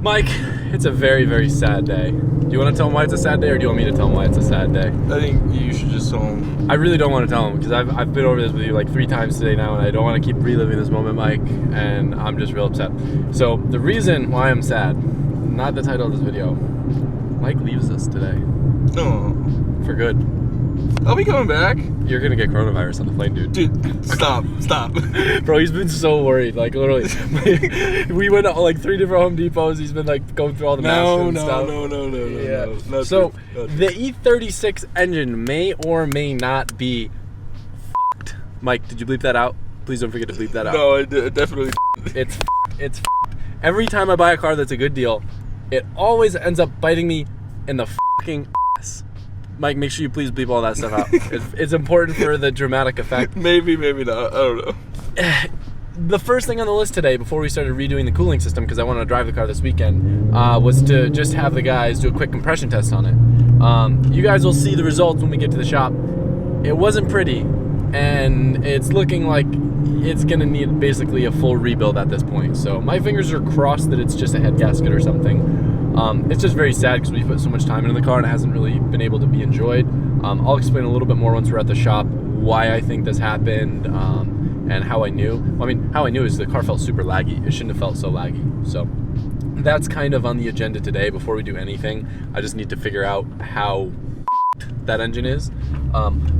Mike, it's a very, very sad day. Do you want to tell him why it's a sad day, or do you want me to tell him why it's a sad day? I think you should just tell him. I really don't want to tell him, because I've been over this with you like 3 times today now, and I don't want to keep reliving this moment, Mike, and I'm just real upset. So, the reason why I'm sad, not the title of this video, Mike leaves us today. No. For good. I'll be coming back. You're gonna get coronavirus on the plane, dude. Dude, stop. Bro, he's been so worried, like literally. We went to like 3 different Home Depots. He's been like going through all the masks and stuff. No. So the E36 engine may or may not be f***ed. Mike, did you bleep that out? Please don't forget to bleep that out. No, I definitely. It's f***ed. It's f***ed. Every time I buy a car that's a good deal, it always ends up biting me in the fucking ass. Mike, make sure you please bleep all that stuff out. It's important for the dramatic effect. Maybe not. I don't know. The first thing on the list today, before we started redoing the cooling system, because I wanted to drive the car this weekend, was to just have the guys do a quick compression test on it. You guys will see the results when we get to the shop. It wasn't pretty, and it's looking like it's going to need basically a full rebuild at this point. So my fingers are crossed that it's just a head gasket or something. It's just very sad because we put so much time into the car and it hasn't really been able to be enjoyed. I'll explain a little bit more once we're at the shop why I think this happened and how I knew. Well, I mean, how I knew is the car felt super laggy. It shouldn't have felt so laggy. So that's kind of on the agenda today. Before we do anything, I just need to figure out how that engine is.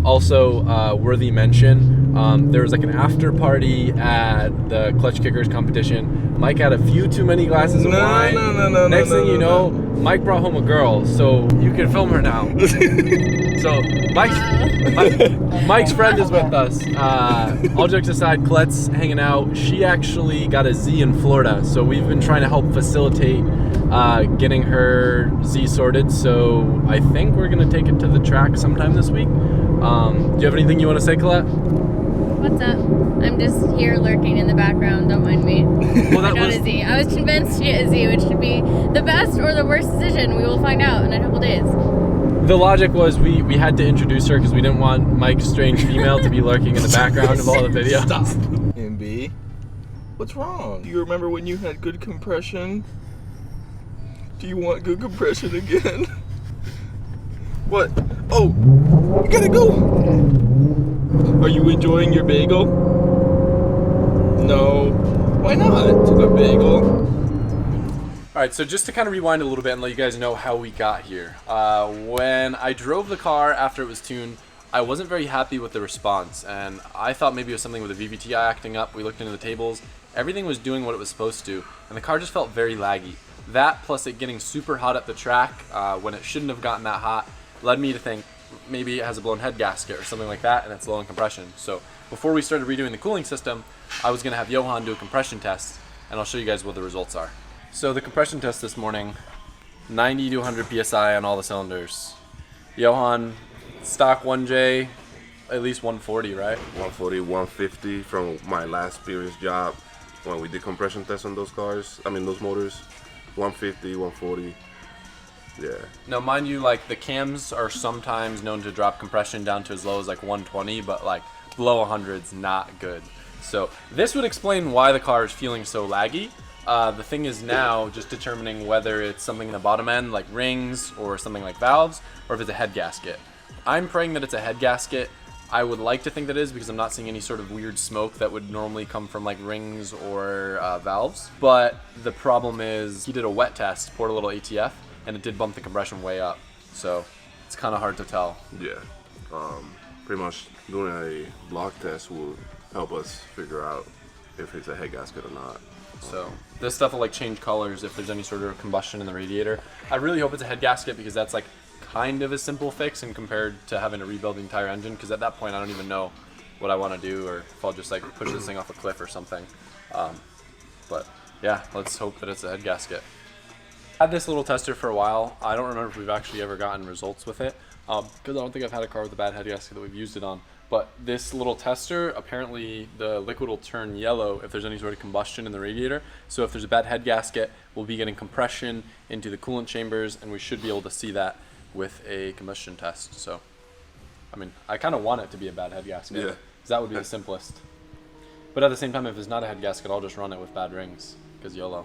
Also, worthy mention, there was like an after party at the Clutch Kickers competition. Mike had a few too many glasses of wine. Next thing you know, Mike brought home a girl, so you can film her now. So Mike's friend is with us. All jokes aside, Colette's hanging out. She actually got a Z in Florida, so we've been trying to help facilitate getting her Z sorted. So I think we're gonna take it to the track sometime this week. Do you have anything you want to say, Colette? What's up? I'm just here lurking in the background. Don't mind me. Well, I got a Z. I was convinced to get a Z, which could be the best or the worst decision. We will find out in a couple days. The logic was we had to introduce her because we didn't want Mike's strange female to be lurking in the background of all the videos. Stop. MB, what's wrong? Do you remember when you had good compression? Do you want good compression again? What? Oh, you gotta go. Are you enjoying your bagel? No. Why not? It's a good bagel. Alright, so just to kind of rewind a little bit and let you guys know how we got here. When I drove the car after it was tuned, I wasn't very happy with the response, and I thought maybe it was something with the VVTi acting up. We looked into the tables. Everything was doing what it was supposed to, and the car just felt very laggy. That, plus it getting super hot at the track when it shouldn't have gotten that hot, led me to think maybe it has a blown head gasket or something like that, and it's low in compression. So before we started redoing the cooling system, I was going to have Johan do a compression test, and I'll show you guys what the results are. So the compression test this morning, 90 to 100 psi on all the cylinders. Johan, stock 1J, at least 140, right? 140, 150 from my last previous job when we did compression tests on those cars. I mean those motors. 150, 140. Yeah. Now, mind you, like the cams are sometimes known to drop compression down to as low as like 120, but like below 100 is not good. So this would explain why the car is feeling so laggy. The thing is now just determining whether it's something in the bottom end like rings or something like valves, or if it's a head gasket. I'm praying that it's a head gasket. I would like to think that it is because I'm not seeing any sort of weird smoke that would normally come from like rings or valves. But the problem is he did a wet test, poured a little ATF, and it did bump the compression way up. So it's kind of hard to tell. Yeah. Pretty much doing a block test will help us figure out if it's a head gasket or not. So this stuff will like change colors if there's any sort of combustion in the radiator. I really hope it's a head gasket because that's like kind of a simple fix and compared to having to rebuild the entire engine, because at that point I don't even know what I want to do or if I'll just like push this thing off a cliff or something. But yeah, let's hope that it's a head gasket. I had this little tester for a while. I don't remember if we've actually ever gotten results with it because I don't think I've had a car with a bad head gasket that we've used it on. But this little tester, apparently the liquid will turn yellow if there's any sort of combustion in the radiator. So if there's a bad head gasket, we'll be getting compression into the coolant chambers, and we should be able to see that with a combustion test. So, I mean, I kind of want it to be a bad head gasket. Yeah. Because that would be the simplest. But at the same time, if it's not a head gasket, I'll just run it with bad rings, because YOLO.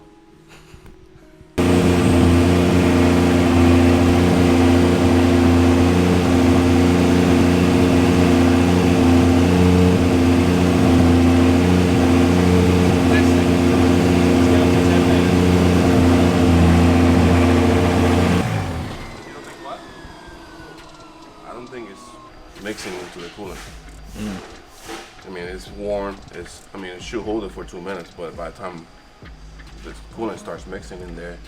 it should hold it for 2 minutes, but by the time the coolant starts mixing in there,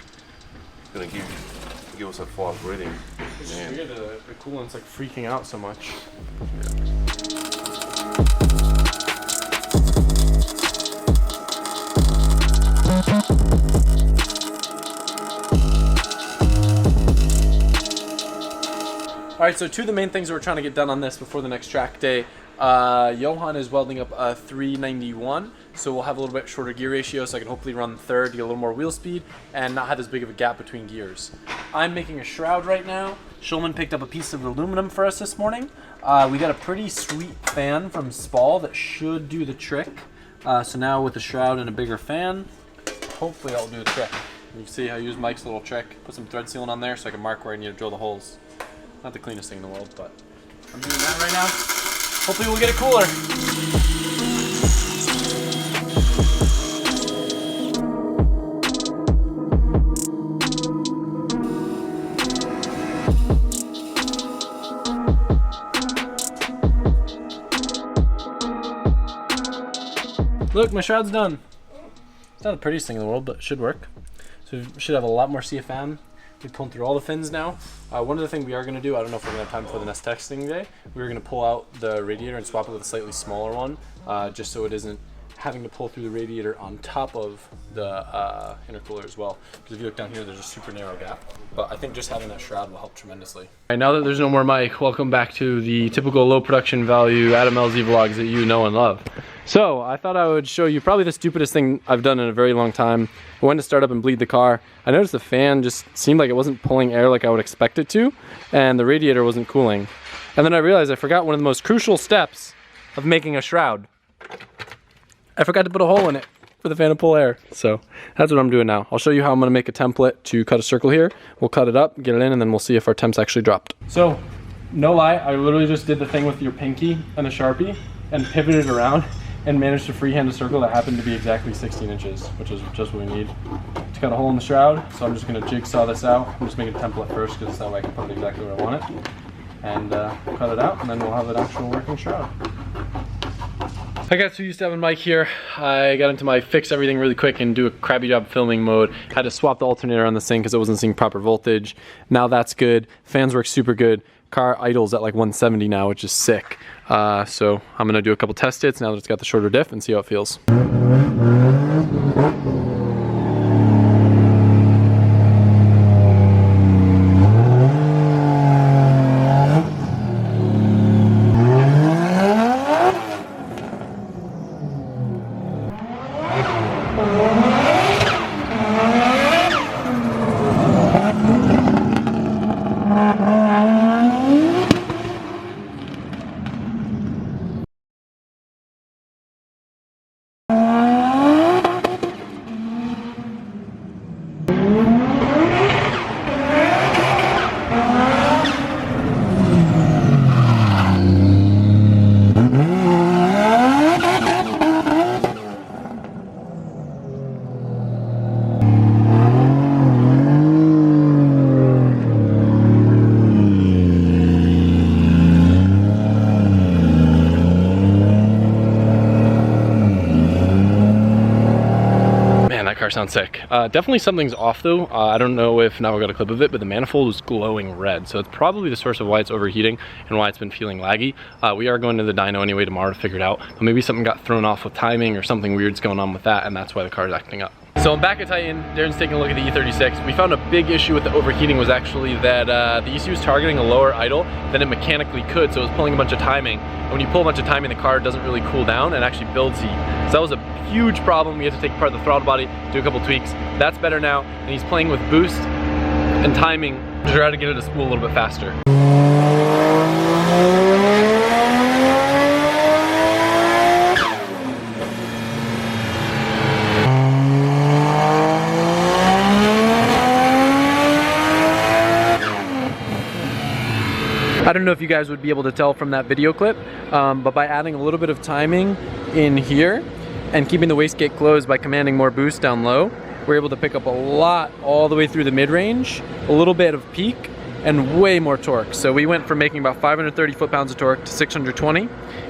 it's gonna give us a false reading. It's weird, the coolant's like freaking out so much. Alright, so two of the main things we're trying to get done on this before the next track day. Johan is welding up a 391, so we'll have a little bit shorter gear ratio so I can hopefully run third, get a little more wheel speed, and not have as big of a gap between gears. I'm making a shroud right now. Shulman picked up a piece of aluminum for us this morning. We got a pretty sweet fan from Spall that should do the trick. So now with the shroud and a bigger fan, hopefully that'll do the trick. You can see I used Mike's little trick. Put some thread sealant on there so I can mark where I need to drill the holes. Not the cleanest thing in the world, but I'm doing that right now. Hopefully we'll get it cooler. Look, my shroud's done. It's not the prettiest thing in the world, but it should work. So we should have a lot more CFM. We're pulling through all the fins now. One of the things we are going to do, I don't know if we're going to have time for the next testing day, we're going to pull out the radiator and swap it with a slightly smaller one, just so it isn't having to pull through the radiator on top of the intercooler as well. Because if you look down here, there's a super narrow gap. But I think just having that shroud will help tremendously. All right, now that there's no more Mike, welcome back to the typical low production value Adam LZ vlogs that you know and love. So I thought I would show you probably the stupidest thing I've done in a very long time. I went to start up and bleed the car. I noticed the fan just seemed like it wasn't pulling air like I would expect it to, and the radiator wasn't cooling. And then I realized I forgot one of the most crucial steps of making a shroud. I forgot to put a hole in it for the fan to pull air. So that's what I'm doing now. I'll show you how I'm gonna make a template to cut a circle here. We'll cut it up, get it in, and then we'll see if our temps actually dropped. So, no lie, I literally just did the thing with your pinky and a Sharpie and pivoted around and managed to freehand a circle that happened to be exactly 16 inches, which is just what we need to cut a hole in the shroud. So I'm just gonna jigsaw this out. I'm just making a template first because that way I can put it exactly where I want it. And cut it out, and then we'll have an actual working shroud. I got so used to having Mike here. I got into my fix everything really quick and do a crappy job filming mode. Had to swap the alternator on this thing because it wasn't seeing proper voltage. Now that's good. Fans work super good. Car idles at like 170 now, which is sick. So I'm gonna do a couple test hits now that it's got the shorter diff and see how it feels. Car sounds sick. Definitely something's off though. I don't know if now I got a clip of it, but the manifold was glowing red. So it's probably the source of why it's overheating and why it's been feeling laggy. We are going to the dyno anyway tomorrow to figure it out. But maybe something got thrown off with timing or something weird's going on with that, and that's why the car is acting up. So I'm back at Titan. Darren's taking a look at the E36. We found a big issue with the overheating was actually that the ECU was targeting a lower idle than it mechanically could, so it was pulling a bunch of timing. And when you pull a bunch of timing, the car doesn't really cool down and actually builds heat. So that was a huge problem. We had to take apart the throttle body, do a couple tweaks. That's better now, and he's playing with boost and timing to try to get it to spool a little bit faster. I don't know if you guys would be able to tell from that video clip, but by adding a little bit of timing in here and keeping the wastegate closed by commanding more boost down low, we're able to pick up a lot all the way through the mid-range, a little bit of peak, and way more torque. So we went from making about 530 foot-pounds of torque to 620,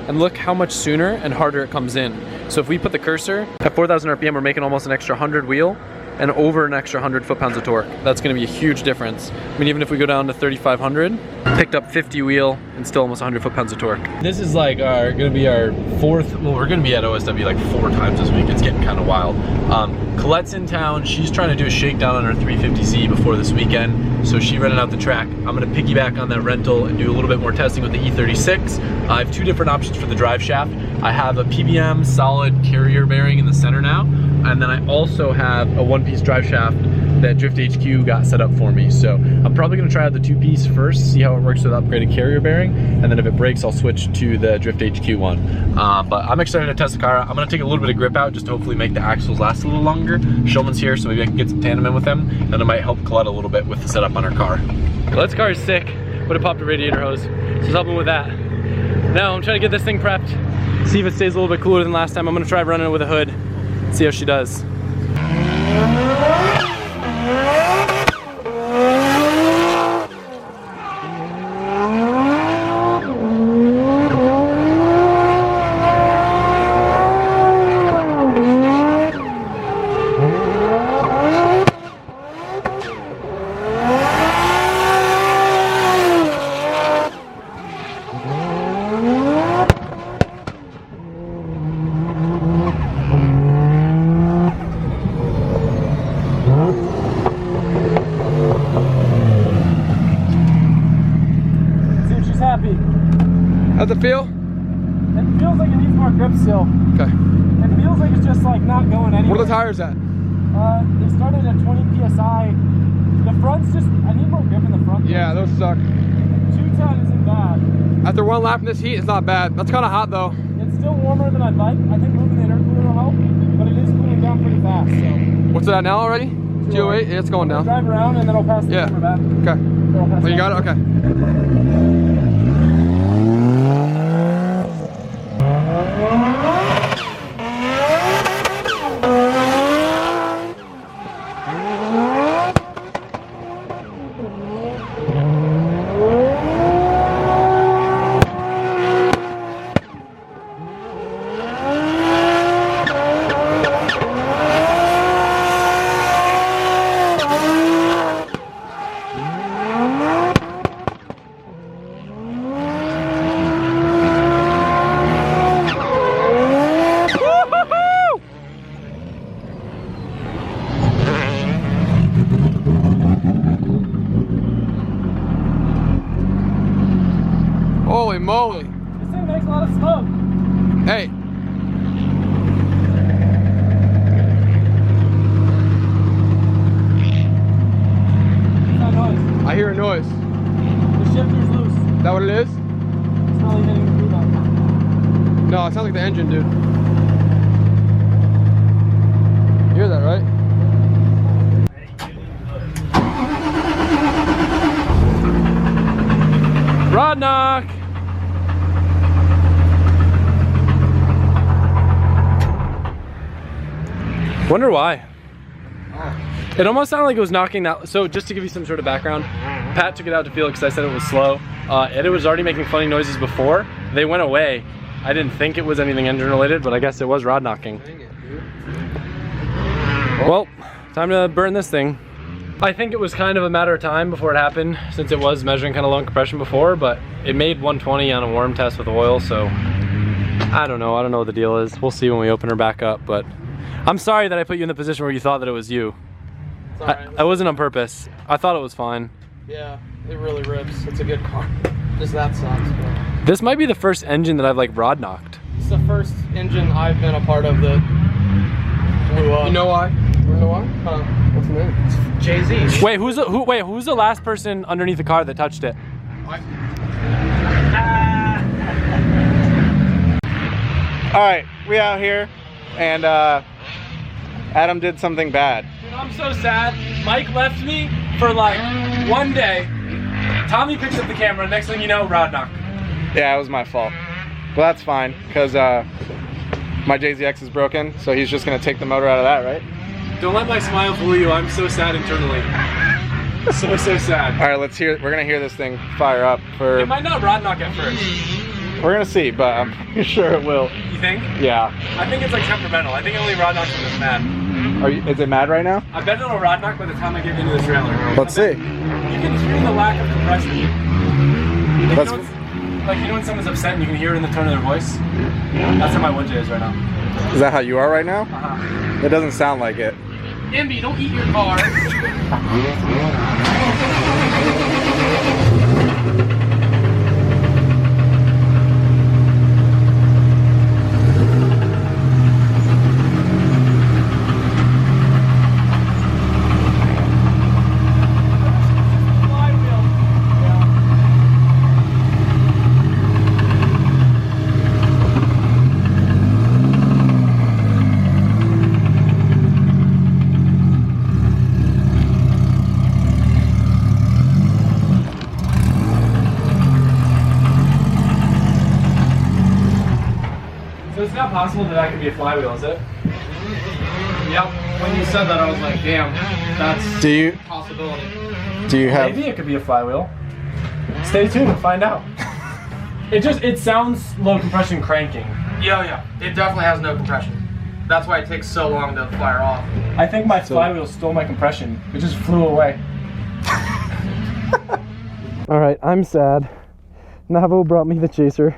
and look how much sooner and harder it comes in. So if we put the cursor at 4,000 RPM, we're making almost an extra 100 wheel and over an extra 100 foot-pounds of torque. That's gonna be a huge difference. I mean, even if we go down to 3,500, picked up 50 wheel and still almost 100 foot-pounds of torque. This is like gonna be our fourth, well, we're gonna be at OSW like 4 times this week. It's getting kind of wild. Colette's in town. She's trying to do a shakedown on her 350Z before this weekend. So she rented out the track. I'm gonna piggyback on that rental and do a little bit more testing with the E36. I have 2 different options for the drive shaft. I have a PBM solid carrier bearing in the center now. And then I also have a one-piece drive shaft that Drift HQ got set up for me. So I'm probably gonna try out the 2-piece first, see how it works with upgraded carrier bearing, and then if it breaks, I'll switch to the Drift HQ one. But I'm excited to test the car. I'm gonna take a little bit of grip out just to hopefully make the axles last a little longer. Shulman's here, so maybe I can get some tandem in with him, and it might help Colette a little bit with the setup on her car. Colette's car is sick, but it popped a radiator hose, so I was helping with that. Now I'm trying to get this thing prepped, see if it stays a little bit cooler than last time. I'm gonna try running it with a hood, see how she does. How's it feel? It feels like it needs more grip still. Okay. It feels like it's just like not going anywhere. What are the tires at? They started at 20 PSI. The front's just, I need more grip in the front. Yeah, those suck. 210 isn't bad. After 1 lap in this heat, it's not bad. That's kind of hot though. It's still warmer than I'd like. I think moving the intercooler will help, but it is cooling down pretty fast. So. What's it at now already? 208? Yeah, it's going down. Drive around and then I'll pass the Yeah. number back. Okay. So I'll pass Oh, you got it? Okay. Holy moly. This thing makes a lot of smoke. Hey. What's that noise? I hear a noise. The shifter's loose. Is that what it is? It's really hitting the boot on. No, it sounds like the engine, dude. You hear that, right? Rod knock! Wonder why. It almost sounded like it was knocking that. So just to give you some sort of background, Pat took it out to feel it because I said it was slow. And it was already making funny noises before. They went away. I didn't think it was anything engine related, but I guess it was rod knocking. Well, time to burn this thing. I think it was kind of a matter of time before it happened, since it was measuring kind of low compression before, but it made 120 on a warm test with oil, so I don't know what the deal is. We'll see when we open her back up, but I'm sorry that I put you in the position where you thought that it was you. It's alright. I wasn't on purpose. I thought it was fine. Yeah, it really rips. It's a good car. Just that sucks, but This might be the first engine that I've like rod knocked. it's the first engine I've been a part of that blew up. You know why? You know why? What's the name? It's Jay-Z. Wait, who's the last person underneath the car that touched it? All right, we out here, and Adam did something bad. Dude, I'm so sad. Mike left me for like 1 day. Tommy picks up the camera. Next thing you know, rod knock. Yeah, it was my fault. But that's fine, because my JZX is broken, so he's just gonna take the motor out of that, right? Don't let my smile fool you. I'm so sad internally. So sad. All right, let's hear. We're gonna hear this thing fire up for. It might not rod knock at first. We're gonna see, but I'm pretty sure it will. You think? Yeah. I think it's like temperamental. I think it only rod knocks when it's mad. Is it mad right now? I bet it'll rod knock by the time I get into the trailer. Let's see. You can hear the lack of compression. Like, you know when someone's upset and you can hear it in the tone of their voice? That's how my 1J is right now. Is that how you are right now? Uh-huh. It doesn't sound like it. Ambi, don't eat your car. So it's not possible that could be a flywheel, is it? Yep. When you said that, I was like, damn, that's a possibility. Do you have? Maybe it could be a flywheel. Stay tuned and find out. It sounds low compression cranking. Yeah. It definitely has no compression. That's why it takes so long to fire off. I think my flywheel stole my compression. It just flew away. All right, I'm sad. Navo brought me the chaser.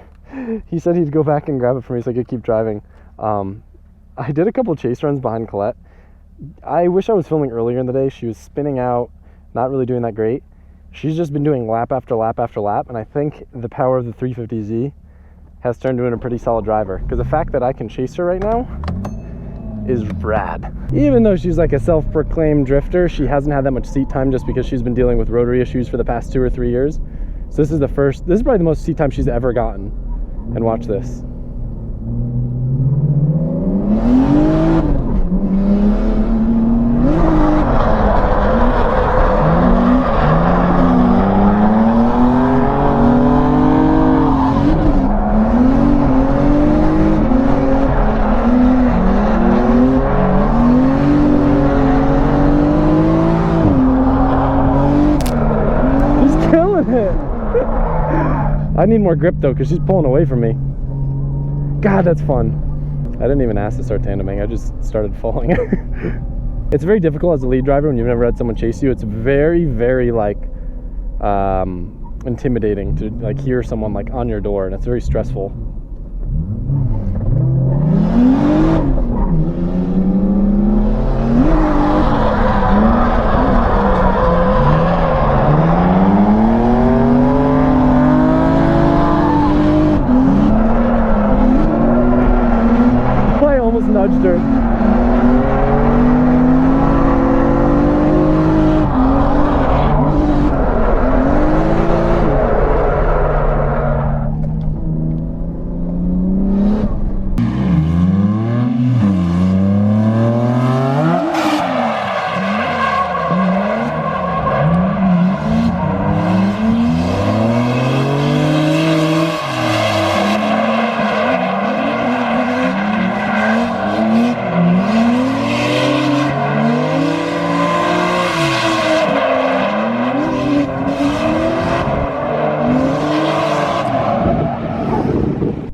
He said he'd go back and grab it for me so I could keep driving. I did a couple chase runs behind Colette. I wish I was filming earlier in the day. She was spinning out, not really doing that great. She's just been doing lap after lap after lap, and I think the power of the 350Z has turned her into a pretty solid driver. Because the fact that I can chase her right now is rad. Even though she's like a self-proclaimed drifter, she hasn't had that much seat time just because she's been dealing with rotary issues for the past 2 or 3 years. So this is probably the most seat time she's ever gotten. And watch this. She's killing it. I need more grip though, because she's pulling away from me. God, that's fun. I didn't even ask to start tandeming, I just started falling. It's very difficult as a lead driver when you've never had someone chase you. It's very, very like intimidating to like hear someone like on your door, and it's very stressful. Nudged her.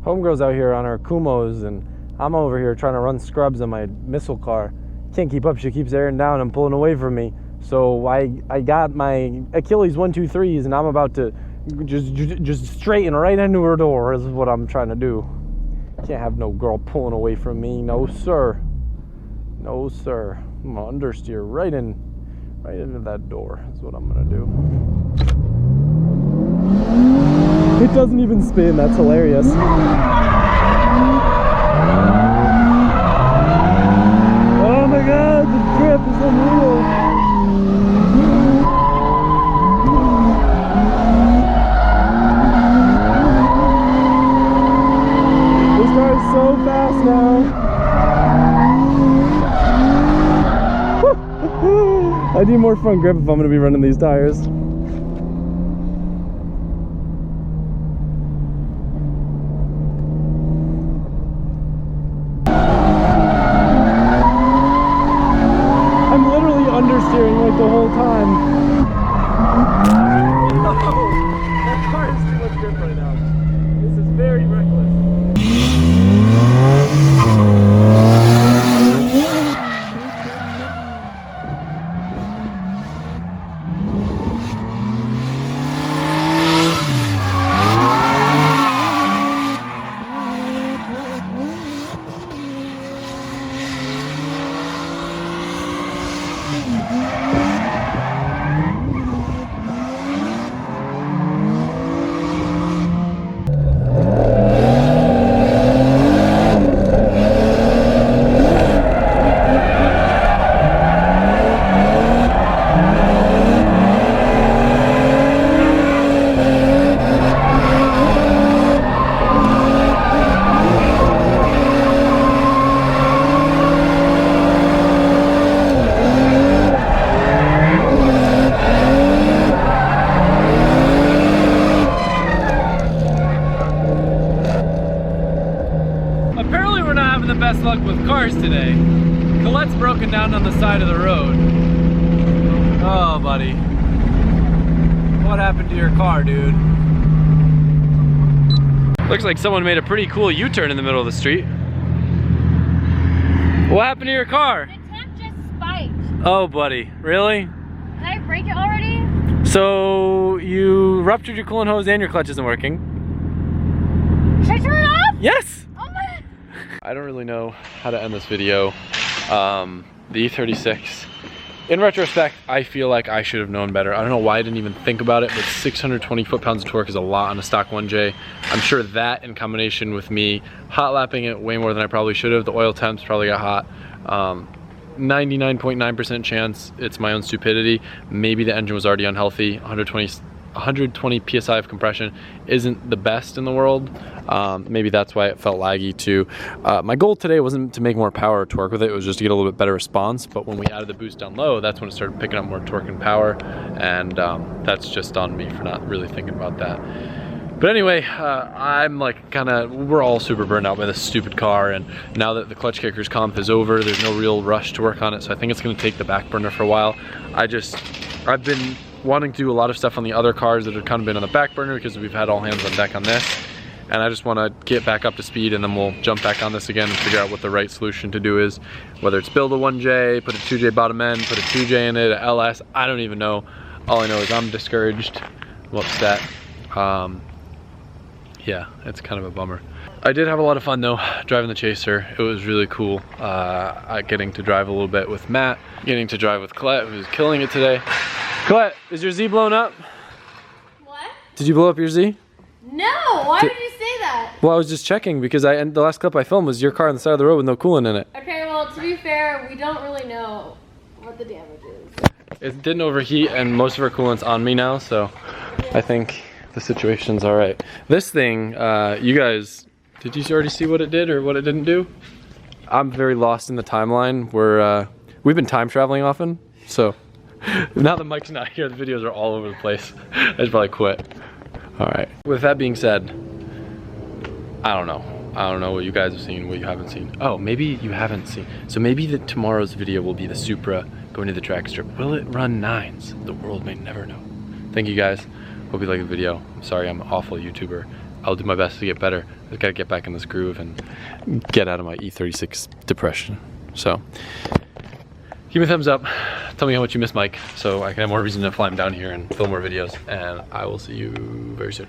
Homegirl's out here on her Kumos, and I'm over here trying to run scrubs on my missile car. Can't keep up. She keeps airing down and pulling away from me. So I got my Achilles 1-2-3s, and I'm about to just straighten right into her door. Is what I'm trying to do. Can't have no girl pulling away from me. No sir. No sir. I'm gonna understeer right into that door. Is what I'm gonna do. It doesn't even spin. That's hilarious. Oh my god, the grip is unreal. This car is so fast now. I need more front grip if I'm going to be running these tires. I'm literally understeering like the whole time. That car is too much grip right now. This is very reckless. Apparently we're not having the best luck with cars today. Colette's broken down on the side of the road. Oh, buddy. What happened to your car, dude? Looks like someone made a pretty cool U-turn in the middle of the street. What happened to your car? The temp just spiked. Oh, buddy. Really? Did I break it already? So you ruptured your coolant hose and your clutch isn't working. Should I turn it off? Yes! Oh my. I don't really know how to end this video. The E36. In retrospect, I feel like I should have known better. I don't know why I didn't even think about it, but 620 foot-pounds of torque is a lot on a stock 1J. I'm sure that in combination with me hot lapping it way more than I probably should have, the oil temps probably got hot. 99.9% chance it's my own stupidity. Maybe the engine was already unhealthy. 120 psi of compression isn't the best in the world. Maybe that's why it felt laggy too. My goal today wasn't to make more power or torque with it, it was just to get a little bit better response, but when we added the boost down low, that's when it started picking up more torque and power, and that's just on me for not really thinking about that. But anyway, I'm like we're all super burned out by this stupid car, and now that the clutch kickers comp is over, there's no real rush to work on it, so I think it's gonna take the back burner for a while. I've been wanting to do a lot of stuff on the other cars that have kind of been on the back burner because we've had all hands on deck on this, and I just want to get back up to speed, and then we'll jump back on this again and figure out what the right solution to do is, whether it's build a 1J, put a 2J bottom end, put a 2J in it, a LS, I don't even know. All I know is I'm discouraged, I'm upset. Yeah, it's kind of a bummer. I did have a lot of fun though, driving the Chaser. It was really cool. Getting to drive a little bit with Matt, getting to drive with Colette, who's killing it today. Colette, is your Z blown up? What? Did you blow up your Z? No, why did you say that? Well, I was just checking because the last clip I filmed was your car on the side of the road with no coolant in it. Okay, well, to be fair, we don't really know what the damage is. It didn't overheat, and most of our coolant's on me now, so I think the situation's all right. This thing, you guys, did you already see what it did or what it didn't do? I'm very lost in the timeline. We've been time traveling often, so now that Mike's not here, the videos are all over the place. I should probably quit. All right. With that being said, I don't know. I don't know what you guys have seen, what you haven't seen. Oh, maybe you haven't seen. So maybe tomorrow's video will be the Supra going to the track strip. Will it run 9s? The world may never know. Thank you guys. Hope you like the video. I'm sorry I'm an awful YouTuber. I'll do my best to get better. I just gotta get back in this groove and get out of my E36 depression. So, give me a thumbs up. Tell me how much you miss Mike so I can have more reason to fly him down here and film more videos. And I will see you very soon.